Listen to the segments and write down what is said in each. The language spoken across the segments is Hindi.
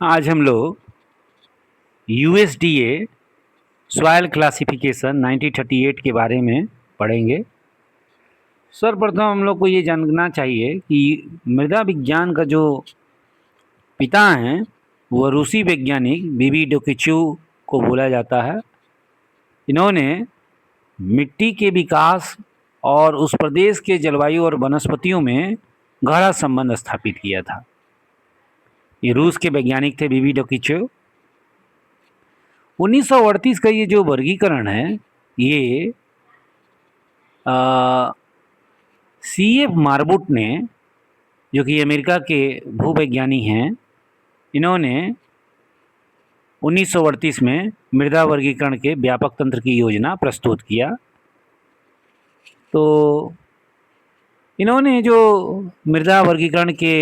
आज हम लोग यूएसडीए सॉइल क्लासिफिकेशन 1938 के बारे में पढ़ेंगे। सर्वप्रथम हम लोग को ये जानना चाहिए कि मृदा विज्ञान का जो पिता हैं वो रूसी वैज्ञानिक बीबी डोकिच्यू को बोला जाता है। इन्होंने मिट्टी के विकास और उस प्रदेश के जलवायु और वनस्पतियों में गहरा संबंध स्थापित किया था। ये रूस के वैज्ञानिक थे बीबी डोकिच्यू। 1938 का ये जो वर्गीकरण है ये C.F. मार्बुट ने, जो कि अमेरिका के भूवैज्ञानिक हैं, इन्होंने 1938 में मृदा वर्गीकरण के व्यापक तंत्र की योजना प्रस्तुत किया। तो इन्होंने जो मृदा वर्गीकरण के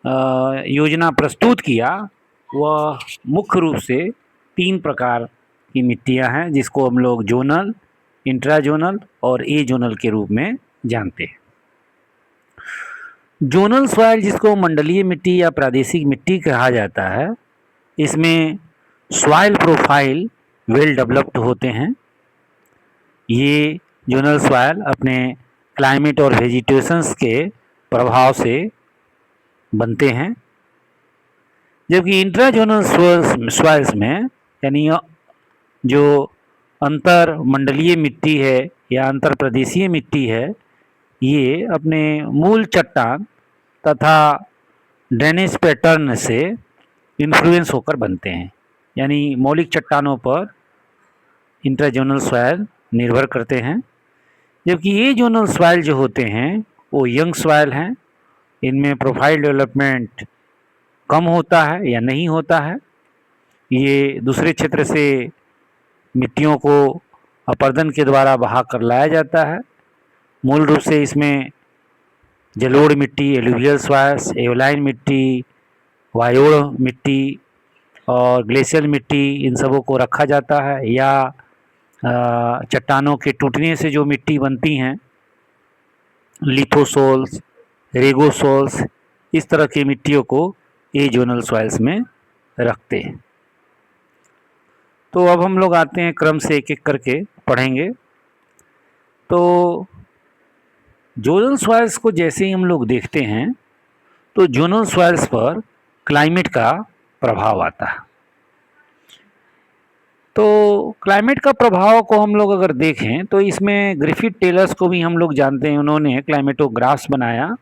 योजना प्रस्तुत किया वह मुख्य रूप से 3 प्रकार की मिट्टियां हैं, जिसको हम लोग जोनल, इंट्राजोनल और ए जोनल के रूप में जानते हैं। जोनल सॉइल, जिसको मंडलीय मिट्टी या प्रादेशिक मिट्टी कहा जाता है, इसमें सॉइल प्रोफाइल वेल डेवलप्ड होते हैं। ये जोनल सॉइल अपने क्लाइमेट और वेजिटेशंस के प्रभाव से बनते हैं, जबकि इंट्राजोनल सॉइल्स में, यानी जो अंतर मंडलीय मिट्टी है या अंतर प्रदेशीय मिट्टी है, ये अपने मूल चट्टान तथा ड्रेनेज पैटर्न से इन्फ्लुएंस होकर बनते हैं। यानी मौलिक चट्टानों पर इंट्राजोनल सॉइल निर्भर करते हैं, जबकि ये जोनल सॉइल जो होते हैं वो यंग सॉइल हैं। इनमें प्रोफाइल डेवलपमेंट कम होता है या नहीं होता है। ये दूसरे क्षेत्र से मिट्टियों को अपर्दन के द्वारा बहा कर लाया जाता है। मूल रूप से इसमें जलोढ़ मिट्टी, एलुवियल सॉइल्स, एवलाइन मिट्टी, वायोड़ मिट्टी और ग्लेशियल मिट्टी, इन सबों को रखा जाता है। या चट्टानों के टूटने से जो मिट्टी बनती हैं, लिथोसोल्स, रेगोसोल्स, इस तरह की मिट्टियों को ए जोनल सॉइल्स में रखते हैं। तो अब हम लोग आते हैं, क्रम से एक एक करके पढ़ेंगे। तो जोनल सॉइल्स को जैसे ही हम लोग देखते हैं तो जोनल सॉइल्स पर क्लाइमेट का प्रभाव आता है। तो क्लाइमेट का प्रभाव को हम लोग अगर देखें तो इसमें ग्रिफिथ टेलर्स को भी हम लोग जानते हैं। उन्होंने क्लाइमेटोग्राफ्स बनाया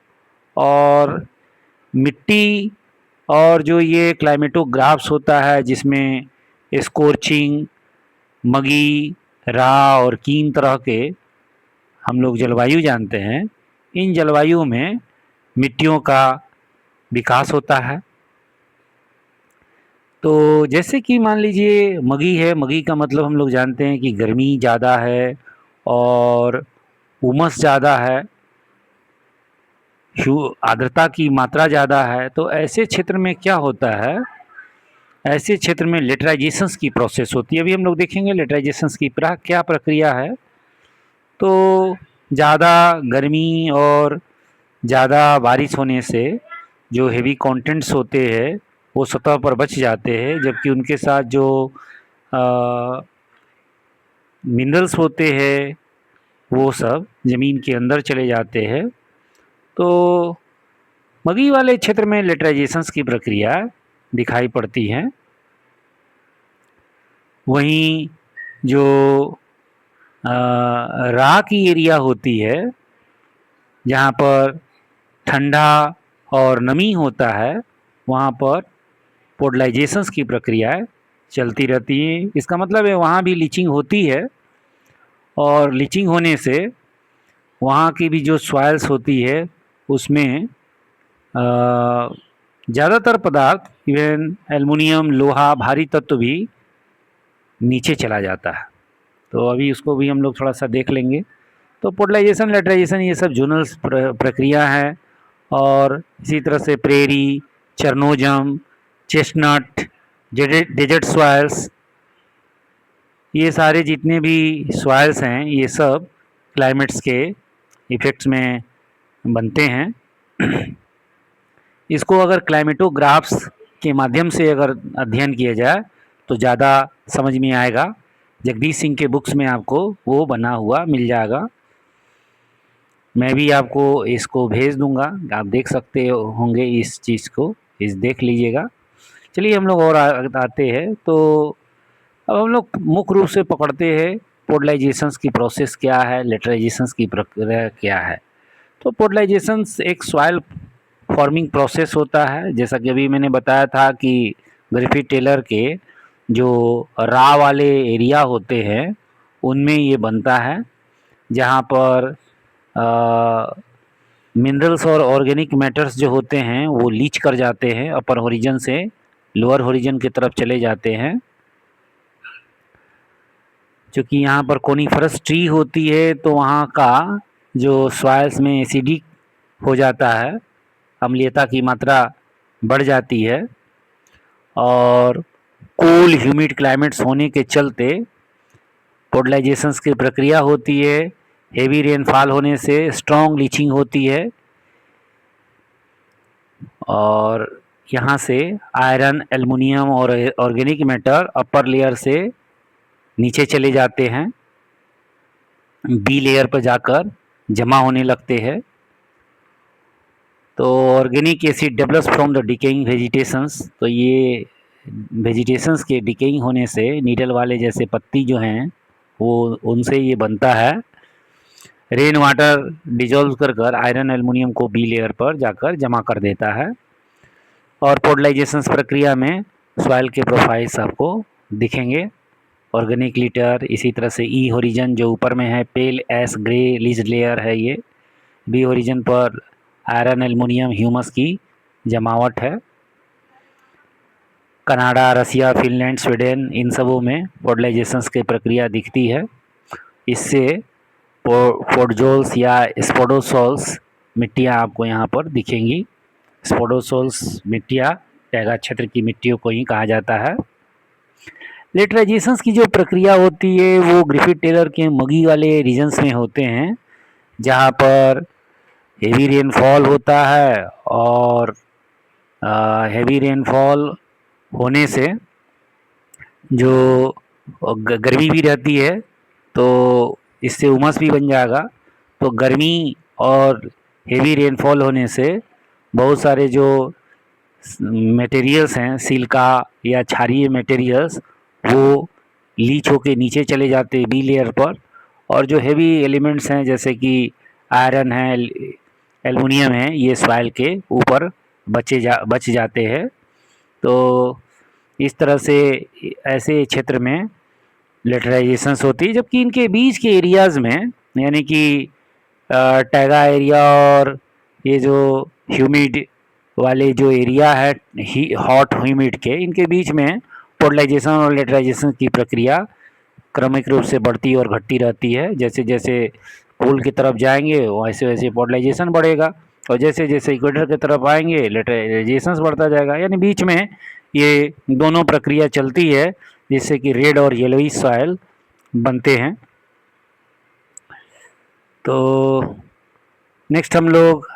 और मिट्टी और जो ये क्लाइमेटोग्राफ्स होता है, जिसमें स्कोर्चिंग, मगी, रा और कीन तरह के हम लोग जलवायु जानते हैं, इन जलवायु में मिट्टियों का विकास होता है। तो जैसे कि मान लीजिए मगी है, मगी का मतलब हम लोग जानते हैं कि गर्मी ज़्यादा है और उमस ज़्यादा है, आर्द्रता की मात्रा ज़्यादा है। तो ऐसे क्षेत्र में क्या होता है, ऐसे क्षेत्र में लेटराइजेशंस की प्रोसेस होती है। अभी हम लोग देखेंगे लेटराइजेशंस की क्या प्रक्रिया है। तो ज़्यादा गर्मी और ज़्यादा बारिश होने से जो हेवी कंटेंट्स होते हैं वो सतह पर बच जाते हैं, जबकि उनके साथ जो मिनरल्स होते हैं वो सब ज़मीन के अंदर चले जाते हैं। तो मगी वाले क्षेत्र में लेटराइजेशंस की प्रक्रिया दिखाई पड़ती है। वहीं जो रा की एरिया होती है, जहाँ पर ठंडा और नमी होता है, वहाँ पर पोडलाइजेशंस की प्रक्रियाएं चलती रहती हैं। इसका मतलब है वहाँ भी लीचिंग होती है, और लीचिंग होने से वहाँ की भी जो सॉइल्स होती है उसमें ज़्यादातर पदार्थ, इवन एल्युमिनियम, लोहा, भारी तत्व भी नीचे चला जाता है। तो अभी उसको भी हम लोग थोड़ा सा देख लेंगे। तो पोडलाइजेशन, लेटराइजेशन, ये सब जोनल प्रक्रिया है। और इसी तरह से प्रेरी, चरनोजम, चेस्टनट, डेजर्ट सॉइल्स, ये सारे जितने भी सॉइल्स हैं ये सब क्लाइमेट्स के इफ़ेक्ट्स में बनते हैं। इसको अगर क्लाइमेटोग्राफ्स के माध्यम से अगर अध्ययन किया जाए तो ज़्यादा समझ में आएगा। जगदीश सिंह के बुक्स में आपको वो बना हुआ मिल जाएगा। मैं भी आपको इसको भेज दूंगा, आप देख सकते होंगे इस चीज़ को, इस देख लीजिएगा। चलिए हम लोग और आते हैं। तो अब हम लोग मुख्य रूप से पकड़ते हैं पोडलाइजेशंस की प्रोसेस क्या है, लेटराइजेशंस की प्रक्रिया क्या है। तो पोडलाइजेशंस एक सॉइल फॉर्मिंग प्रोसेस होता है, जैसा कि अभी मैंने बताया था कि ग्रिफिथ टेलर के जो रा वाले एरिया होते हैं उनमें ये बनता है, जहाँ पर मिनरल्स और ऑर्गेनिक मैटर्स जो होते हैं वो लीच कर जाते हैं, अपर होरिजन से लोअर होरिजन की तरफ चले जाते हैं। क्योंकि यहाँ पर कोनीफरस ट्री होती है तो वहाँ का जो सॉइल्स में एसिडिक हो जाता है, अम्लीयता की मात्रा बढ़ जाती है, और कूल ह्यूमिड क्लाइमेट्स होने के चलते पोडलाइजेशंस की प्रक्रिया होती है। हेवी रेनफॉल होने से स्ट्रॉन्ग लीचिंग होती है, और यहाँ से आयरन, एल्युमिनियम और ऑर्गेनिक मैटर अपर लेयर से नीचे चले जाते हैं, बी लेयर पर जाकर जमा होने लगते हैं। तो organic acid develops from the decaying vegetations. तो ये वेजिटेशंस के डिकेइंग होने से नीडल वाले जैसे पत्ती जो हैं वो उनसे ये बनता है। रेन वाटर डिजोल्व कर आयरन एल्युमिनियम को बी लेयर पर जाकर जमा कर देता है, और पोडलाइजेशंस प्रक्रिया में सॉइल के प्रोफाइल्स आपको दिखेंगे। ऑर्गेनिक लिटर, इसी तरह से ई होरिजन जो ऊपर में है पेल एस ग्रे लीज लेयर है ये। बी होरिजन पर आयरन एल्युमिनियम ह्यूमस की जमावट है। कनाडा, रसिया, फिनलैंड, स्वीडन, इन सबों में पोडलाइजेशंस की प्रक्रिया दिखती है। इससे पोडजोल्स या स्पोडोसोल्स मिट्टियाँ आपको यहाँ पर दिखेंगी। स्पोडोसोल्स मिट्टियाँ टैगा क्षेत्र की मिट्टियों को ही कहा जाता है। लेटराइजेशंस की जो प्रक्रिया होती है वो ग्रिफिथ टेलर के मगी वाले रीजन्स में होते हैं, जहाँ पर हेवी रेनफॉल होता है, और हेवी रेनफॉल होने से जो गर्मी भी रहती है, तो इससे उमस भी बन जाएगा। तो गर्मी और हेवी रेनफॉल होने से बहुत सारे जो मटेरियल्स हैं, सिलिका या क्षारीय मटेरियल्स, वो लीच होके नीचे चले जाते हैं बी लेयर पर, और जो हेवी एलिमेंट्स हैं जैसे कि आयरन है, एल्युमिनियम है, ये सॉइल के ऊपर बच जाते हैं। तो इस तरह से ऐसे क्षेत्र में लेटराइजेशंस होती है। जबकि इनके बीच के एरियाज़ में, यानी कि टैगा एरिया और ये जो ह्यूमिड वाले जो एरिया है हॉट ह्यूमिड के, इनके बीच में पोडलाइजेशन और लेटराइजेशन की प्रक्रिया क्रमिक रूप से बढ़ती और घटती रहती है। जैसे जैसे पोल की तरफ जाएंगे वैसे वैसे पोडलाइजेशन बढ़ेगा, और जैसे जैसे इक्वेटर की तरफ आएंगे लेटराइजेशन बढ़ता जाएगा। यानी बीच में ये दोनों प्रक्रिया चलती है, जिससे कि रेड और येलोई सॉइल बनते हैं। तो नेक्स्ट हम लोग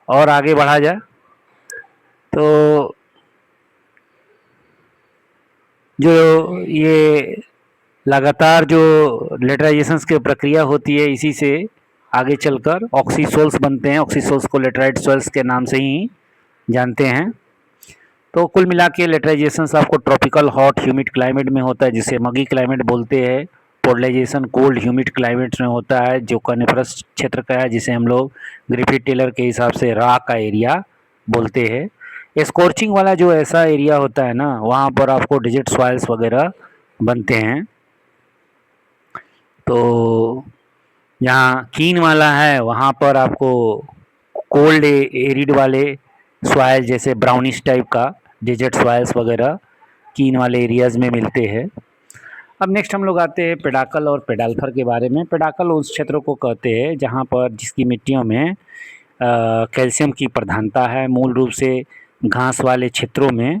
और आगे बढ़ा जाए तो जो ये लगातार जो लेटराइजेशंस की प्रक्रिया होती है, इसी से आगे चलकर ऑक्सीसोल्स बनते हैं। ऑक्सीसोल्स को लेटराइट सॉइल्स के नाम से ही जानते हैं। तो कुल मिला के लेटराइजेशंस आपको ट्रॉपिकल हॉट ह्यूमिड क्लाइमेट में होता है, जिसे मगी क्लाइमेट बोलते हैं। पोडलाइजेशन कोल्ड ह्यूमिड क्लाइमेट में होता है, जो कॉनिफरस क्षेत्र का है, जिसे हम लोग ग्रिफिथ टेलर के हिसाब से रा का एरिया बोलते हैं। स्कॉर्चिंग वाला जो ऐसा एरिया होता है ना, वहाँ पर आपको डिजिट सॉइल्स वगैरह बनते हैं। तो जहाँ कीन वाला है वहाँ पर आपको कोल्ड एरिड वाले सॉइल, जैसे ब्राउनिश टाइप का डेजर्ट सॉइल्स वगैरह कीन वाले एरियाज़ में मिलते हैं। अब नेक्स्ट हम लोग आते हैं पेडाकल और पेडाल्फर के बारे में। पेडाकल उस क्षेत्रों को कहते हैं जहाँ पर जिसकी मिट्टियों में कैल्शियम की प्रधानता है। मूल रूप से घास वाले क्षेत्रों में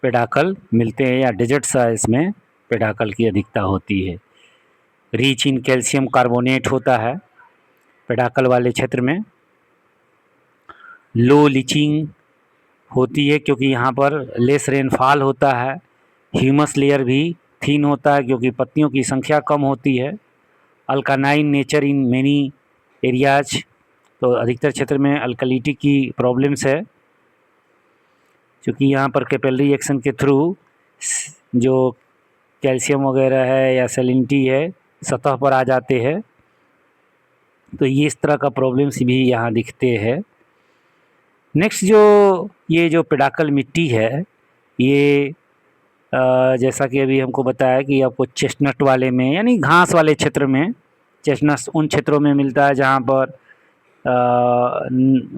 पेडाकल मिलते हैं, या डेजर्ट सॉइल्स में पेडाकल की अधिकता होती है। रिच इन कैल्शियम कार्बोनेट होता है पेडाकल वाले क्षेत्र में। लो लीचिंग होती है क्योंकि यहाँ पर लेस रेनफॉल होता है, ह्यूमस लेयर भी थीन होता है क्योंकि पत्तियों की संख्या कम होती है, अल्कानाइन नेचर इन मेनी एरियाज, तो अधिकतर क्षेत्र में अल्कलिटी की प्रॉब्लम्स है क्योंकि यहाँ पर कैपिलरी एक्शन के थ्रू जो कैल्शियम वगैरह है या सैलिनिटी है सतह पर आ जाते हैं, तो ये इस तरह का प्रॉब्लम्स भी यहाँ दिखते हैं। नेक्स्ट ये जो पेडाकल मिट्टी है ये जैसा कि अभी हमको बताया कि आपको चेस्टनट वाले में यानी घास वाले क्षेत्र में, चेस्टनट उन क्षेत्रों में मिलता है जहाँ पर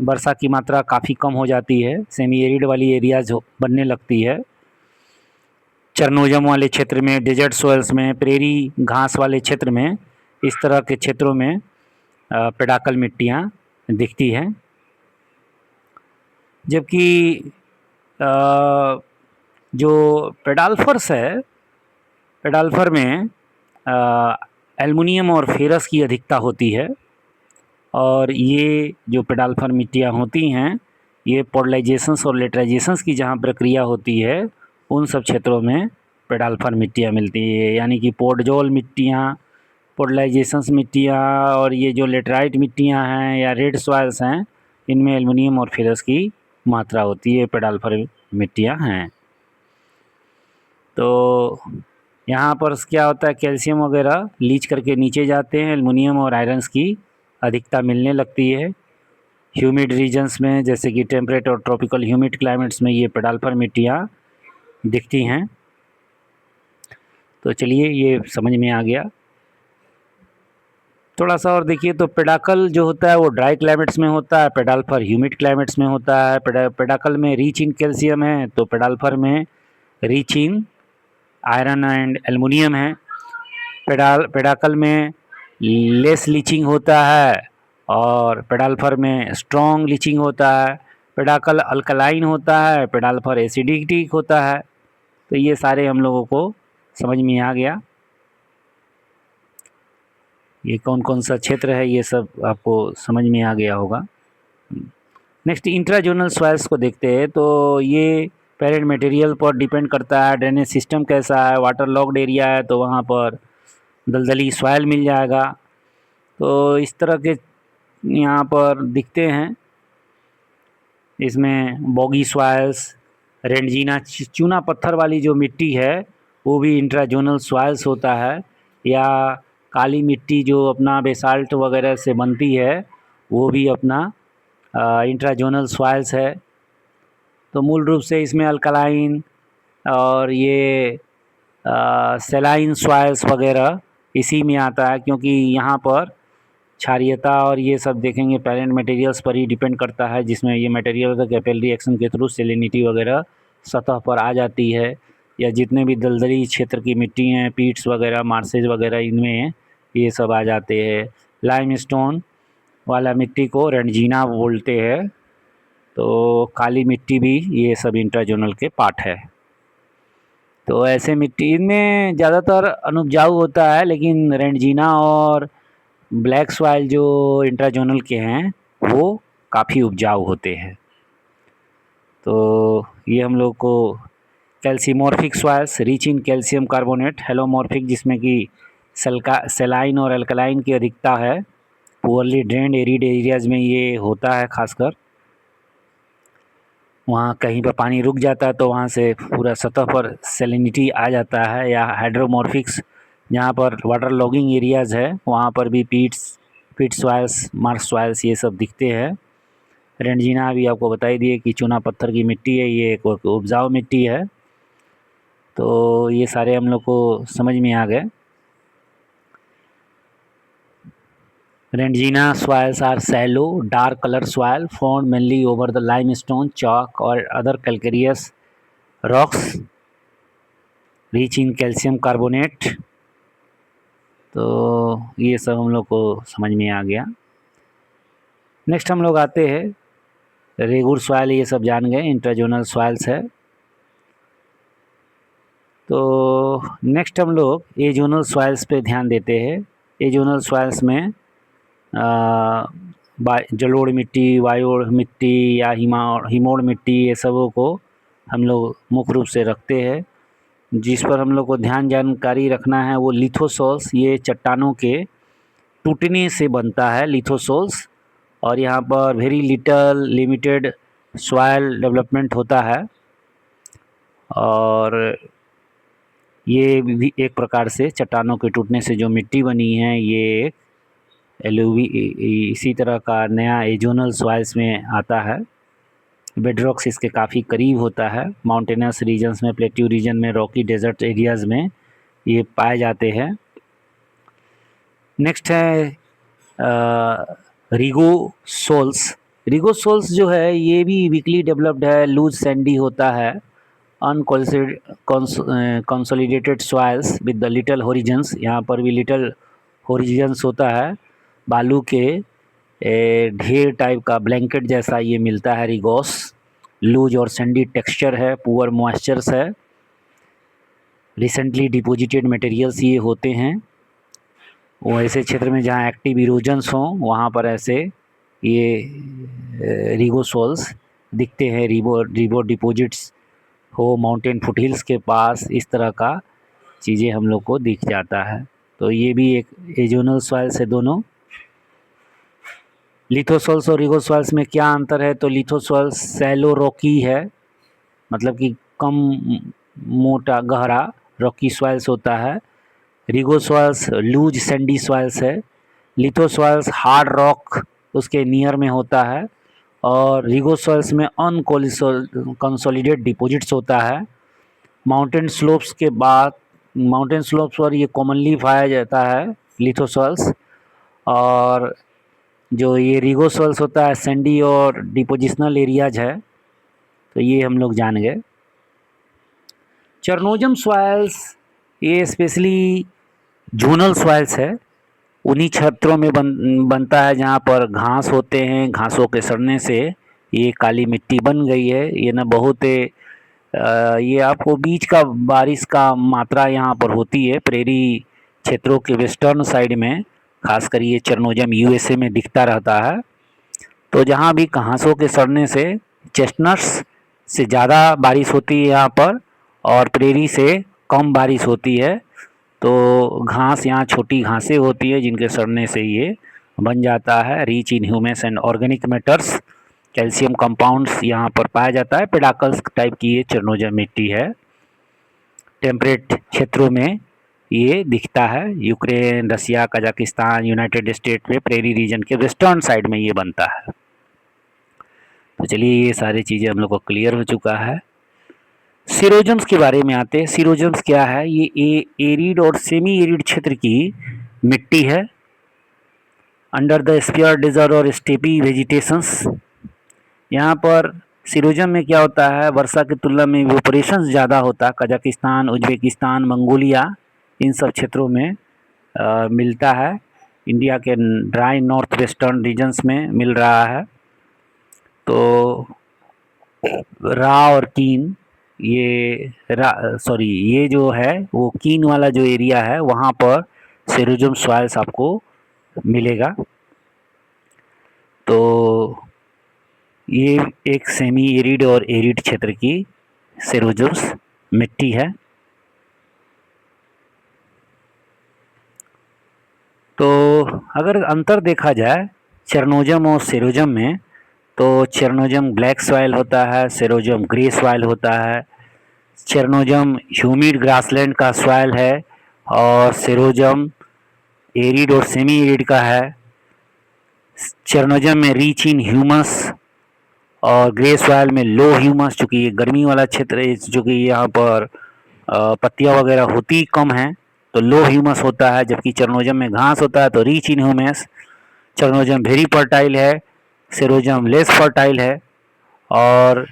वर्षा की मात्रा काफ़ी कम हो जाती है, सेमी एरिड वाली एरियाज बनने लगती है। चरनोजम वाले क्षेत्र में, डेजर्ट सोइल्स में, प्रेरी घास वाले क्षेत्र में, इस तरह के क्षेत्रों में पेडाकल मिट्टियाँ दिखती हैं। जबकि जो पेडाल्फर्स है, पेडाल्फर में एल्युमिनियम और फेरस की अधिकता होती है और ये जो पेडाल्फर मिट्टियाँ होती हैं ये पोडलाइजेशंस और लेटराइजेशंस की जहाँ प्रक्रिया होती है उन सब क्षेत्रों में पेडाल्फर मिट्टियाँ मिलती है, यानी कि पोडजोल मिट्टियाँ, पोडलाइजेशंस मिट्टियाँ और ये जो लेटराइट मिट्टियाँ हैं या रेड सॉइल्स हैं इनमें एल्युमिनियम और फेरस की मात्रा होती है, पेडाल्फर मिट्टियाँ हैं। तो यहाँ पर क्या होता है, कैल्शियम वगैरह लीच करके नीचे जाते हैं, एल्युमिनियम और आयरन्स की अधिकता मिलने लगती है। ह्यूमिड रीजन्स में जैसे कि टेम्परेट और ट्रॉपिकल ह्यूमिड क्लाइमेट्स में ये पेडाल्फर मिट्टियाँ दिखती हैं। तो चलिए ये समझ में आ गया। थोड़ा सा और देखिए तो पेडाकल जो होता है वो ड्राई क्लाइमेट्स में होता है, पेडाल्फर ह्यूमिड क्लाइमेट्स में होता है। पेडाकल में रिच इन कैल्शियम है तो पेडाल्फर में rich in iron and aluminium है। पेडाकल में लेस लीचिंग होता है और पेडाल्फर में स्ट्रॉन्ग लीचिंग होता है। पेडाकल अल्कलाइन होता है, पेडाल्फर एसिडिक होता है। तो ये सारे हम लोगों को समझ में आ गया, ये कौन कौन सा क्षेत्र है ये सब आपको समझ में आ गया होगा। नेक्स्ट इंट्राजोनल सॉइल्स को देखते हैं। तो ये पेरेंट मटेरियल पर डिपेंड करता है, ड्रेनेज सिस्टम कैसा है, वाटर लॉक्ड एरिया है तो वहाँ पर दलदली सॉइल मिल जाएगा। तो इस तरह के यहाँ पर दिखते हैं, इसमें बॉगी सॉइल्स, रेंजीना चूना पत्थर वाली जो मिट्टी है वो भी इंट्राजोनल सॉइल्स होता है, या काली मिट्टी जो अपना बेसाल्ट वगैरह से बनती है वो भी अपना इंट्राजोनल सॉइल्स है। तो मूल रूप से इसमें अल्कलाइन और ये सेलाइन सॉइल्स वगैरह इसी में आता है, क्योंकि यहाँ पर क्षारीयता और ये सब देखेंगे पेरेंट मटेरियल्स पर ही डिपेंड करता है, जिसमें ये मटेरियल का कैपिलरी एक्शन के थ्रू सेलिनिटी वगैरह सतह पर आ जाती है, या जितने भी दलदली क्षेत्र की मिट्टी हैं, पीट्स वगैरह, मार्सेज वगैरह, इनमें ये सब आ जाते हैं। लाइमस्टोन वाला मिट्टी को रेंजीना बोलते हैं। तो काली मिट्टी भी ये सब इंट्राजोनल के पार्ट है। तो ऐसे मिट्टी इनमें ज़्यादातर अनुपजाऊ होता है, लेकिन रेंजीना और ब्लैक सॉइल जो इंट्राजोनल के हैं वो काफ़ी उपजाऊ होते हैं। तो ये हम लोग को calcimorphic soils rich in calcium carbonate, halomorphic जिसमें कि सेलाइन और अल्कलाइन की अधिकता है, पुअरली ड्रेन्ड एरिड एरियाज में ये होता है, खासकर वहाँ कहीं पर पानी रुक जाता है तो वहाँ से पूरा सतह पर सेलिनिटी आ जाता है। या हाइड्रोमॉर्फिक्स जहाँ पर वाटर लॉगिंग एरियाज़ है वहाँ पर भी पीट सॉइल्स, मार्श सॉइल्स ये सब दिखते हैं। रेंजीना भी आपको बता ही दिए कि चूना पत्थर की मिट्टी है, ये एक उपजाऊ मिट्टी है। तो ये सारे हम लोग को समझ में आ गए। Rendina soils are shallow, dark color soil found mainly over the limestone, chalk or other calcareous rocks rich in calcium carbonate। तो ये सब हम लोग को समझ में आ गया। नेक्स्ट हम लोग आते हैं रेगुर सॉइल, ये सब जान गए, इंट्राजोनल सॉइल्स है। तो नेक्स्ट हम लोग एजोनल सॉइल्स पे ध्यान देते हैं। एजोनल सॉइल्स में जलोढ़ मिट्टी, वायोढ़ मिट्टी या हिमोड़ मिट्टी, ये सबों को हम लोग मुख्य रूप से रखते हैं। जिस पर हम लोग को जानकारी रखना है वो लिथोसॉल्स, ये चट्टानों के टूटने से बनता है लिथोसॉल्स। और यहाँ पर वेरी लिमिटेड सॉइल डेवलपमेंट होता है, और ये भी एक प्रकार से चट्टानों के टूटने से जो मिट्टी बनी है ये इसी तरह का नया एजोनल सॉइल्स में आता है। बेडरॉक्स इसके काफ़ी करीब होता है। माउंटेनस रीजन्स में, प्लेट्यू रीजन में, रॉकी डेजर्ट एरियाज़ में ये पाए जाते हैं। नेक्स्ट है रिगोसोल्स। रिगोसोल्स जो है ये भी वीकली डेवलप्ड है, लूज सैंडी होता है, consolidated soils with the little horizons। यहाँ पर भी लिटल होरिजन्स होता है, बालू के ढेर टाइप का ब्लैंकेट जैसा ये मिलता है रिगोस। लूज और सैंडी टेक्सचर है, पुअर मॉइस्चर्स है, रिसेंटली डिपोजिटेड मटेरियल्स ये होते हैं। वो ऐसे क्षेत्र में जहाँ एक्टिव इरोजन्स हों वहाँ पर ऐसे ये रिगोसोल्स दिखते हैं। रिबो डिपोजिट्स हो माउंटेन फुटहिल्स के पास, इस तरह का चीज़ें हम लोग को दिख जाता है। तो ये भी एक एजोनल सॉइल्स है दोनों। लिथोसॉल्स और रिगोसॉल्स में क्या अंतर है? तो लिथोसॉल्स सैलो रॉकी है, मतलब कि कम मोटा गहरा रॉकी सॉइल्स होता है। रिगोसॉल्स लूज सैंडी सॉइल्स है। लिथोसॉल्स हार्ड रॉक उसके नियर में होता है, और रिगोसॉल्स में अनकंसोलिडेटेड डिपॉजिट्स होता है। माउंटेन स्लोप्स के बाद, माउंटेन स्लोप्स पर ये कॉमनली पाया जाता है लिथोसॉल्स। और जो ये रिगोसॉल्स होता है सैंडी और डिपोजिशनल एरियाज है, तो ये हम लोग जान गए। चरनोजम सॉइल्स ये स्पेशली जोनल सॉइल्स है, उन्हीं क्षेत्रों में बनता है जहाँ पर घास होते हैं। घासों के सड़ने से ये काली मिट्टी बन गई है। ये ना बहुत ये आपको बीच का बारिश का मात्रा यहाँ पर होती है प्रेरी क्षेत्रों के वेस्टर्न साइड में, खासकर ये चरनोजम यूएसए में दिखता रहता है। तो जहाँ भी घासों के सड़ने से चेस्टनट्स से ज़्यादा बारिश होती है यहाँ पर, और प्रेरी से कम बारिश होती है। तो घास यहाँ छोटी घासें होती है जिनके सड़ने से ये बन जाता है। Rich in humus and organic matters, calcium compounds यहाँ पर पाया जाता है। पेडाकल्स टाइप की ये चरनोजम मिट्टी है। टेम्परेट क्षेत्रों में ये दिखता है, यूक्रेन, रसिया, कजाकिस्तान, यूनाइटेड स्टेट में प्रेरी रीजन के वेस्टर्न साइड में ये बनता है। तो चलिए ये सारी चीज़ें हम लोग को क्लियर हो चुका है। सीरोजम्स के बारे में आते हैं। सीरोजम्स क्या है? ये एरिड और सेमी एरिड क्षेत्र की मिट्टी है, अंडर द स्फीयर डेजर्ट और स्टेपी वेजिटेशंस। यहाँ पर सीरोजम में क्या होता है, वर्षा की तुलना में इवेपोरेशन ज़्यादा होता है। कजाकिस्तान, उज्बेकिस्तान, मंगोलिया, इन सब क्षेत्रों में मिलता है। इंडिया के ड्राई नॉर्थ वेस्टर्न रीजन्स में मिल रहा है। तो रा और कीन, ये जो है वो कीन वाला जो एरिया है वहाँ पर सीरोजम सॉइल्स आपको मिलेगा। तो ये एक सेमी एरिड और एरिड क्षेत्र की सीरोजम्स मिट्टी है। तो अगर अंतर देखा जाए चरनोजम और सीरोजम में, तो चरनोजम ब्लैक सॉइल होता है, सीरोजम ग्रे सॉइल होता है। चरनोजम ह्यूमिड ग्रासलैंड का सॉइल है, और सीरोजम एरिड और सेमी एरिड का है। चरनोजम में रिच इन ह्यूमस, और ग्रे सॉइल में लो ह्यूमस, चूँकि ये गर्मी वाला क्षेत्र है, चूँकि यहाँ पर पत्तियाँ वगैरह होती कम हैं तो लो ह्यूमस होता है। जबकि चरनोजम में घास होता है तो rich in humus. Chernozem very fertile है, सीरोजम लेस फर्टाइल है। और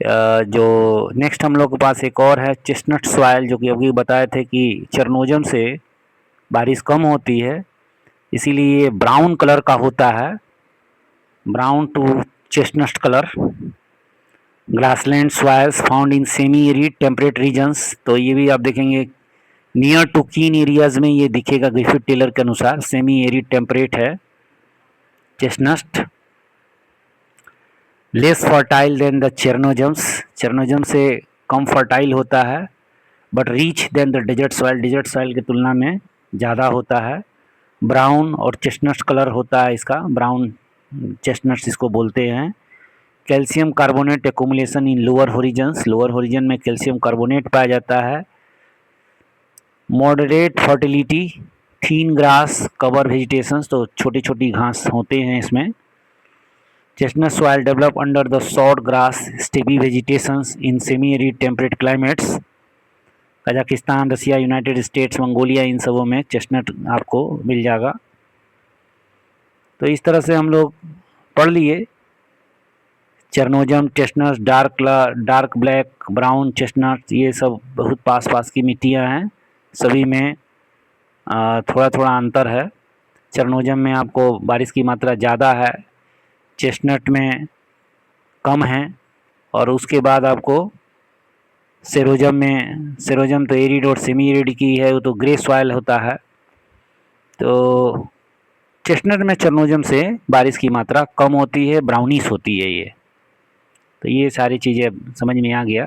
जो नेक्स्ट हम लोग के पास एक और है चेस्टनट सॉइल, जो कि अभी बताए थे कि चरनोजम से बारिश कम होती है, इसीलिए ये ब्राउन कलर का होता है, brown to chestnut colour. Grassland soils found in semi arid temperate regions, तो ये भी आप देखेंगे नियर टू कीन एरियाज में ये दिखेगा ग्रिफिथ टेलर के अनुसार, सेमी एरिड टेम्परेट है। Chestnut, less fertile than the chernozems, chernozem से कम फर्टाइल होता है, but rich than the desert soil, desert soil की तुलना में ज़्यादा होता है। ब्राउन और चेस्टनट कलर होता है इसका, ब्राउन चेस्टनट्स इसको बोलते हैं। Calcium carbonate accumulation in lower horizons, lower horizon में कैल्शियम कार्बोनेट पाया जाता है। Moderate fertility, thin grass cover vegetations, तो छोटी छोटी घास होते हैं इसमें। Chestnut soil develop under the short grass steppe vegetations in semi arid temperate climates. Kazakhstan, Russia, United States, Mongolia, इन सबों में चेस्टनट आपको मिल जाएगा। तो इस तरह से हम लोग पढ़ लिए chernozem, chestnut, dark black, brown chestnut, ये सब बहुत पास पास की मिट्टियाँ हैं, सभी में थोड़ा थोड़ा अंतर है। चेरनोजम में आपको बारिश की मात्रा ज़्यादा है, चेस्टनट में कम है, और उसके बाद आपको सेरोजम तो एरिड और सेमी एरिड की है, वो तो ग्रे सॉइल होता है। तो चेस्टनट में चेरनोजम से बारिश की मात्रा कम होती है, ब्राउनिश होती है ये। तो ये सारी चीज़ें समझ में आ गया।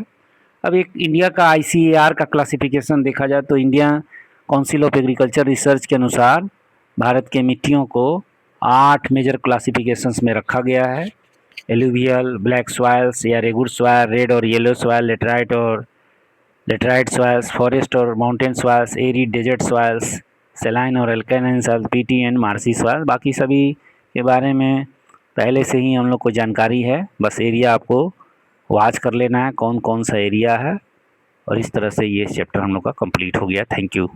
अब एक इंडिया का ICAR का क्लासिफिकेशन देखा जाए तो India council of agriculture research के अनुसार भारत के मिट्टियों को 8 मेजर क्लासिफिकेशंस में रखा गया है। एलुवियल, ब्लैक सॉइल्स या रेगुर सॉइल, रेड और yellow soil, laterite soils, forest और mountain soils, arid desert soils, saline और alkaline soil, peaty and marshy soil. बाकी सभी के बारे में पहले से ही हम लोग को जानकारी है, बस एरिया आपको वॉच कर लेना है कौन कौन सा एरिया है, और इस तरह से ये चैप्टर हम लोग का कंप्लीट हो गया। Thank you.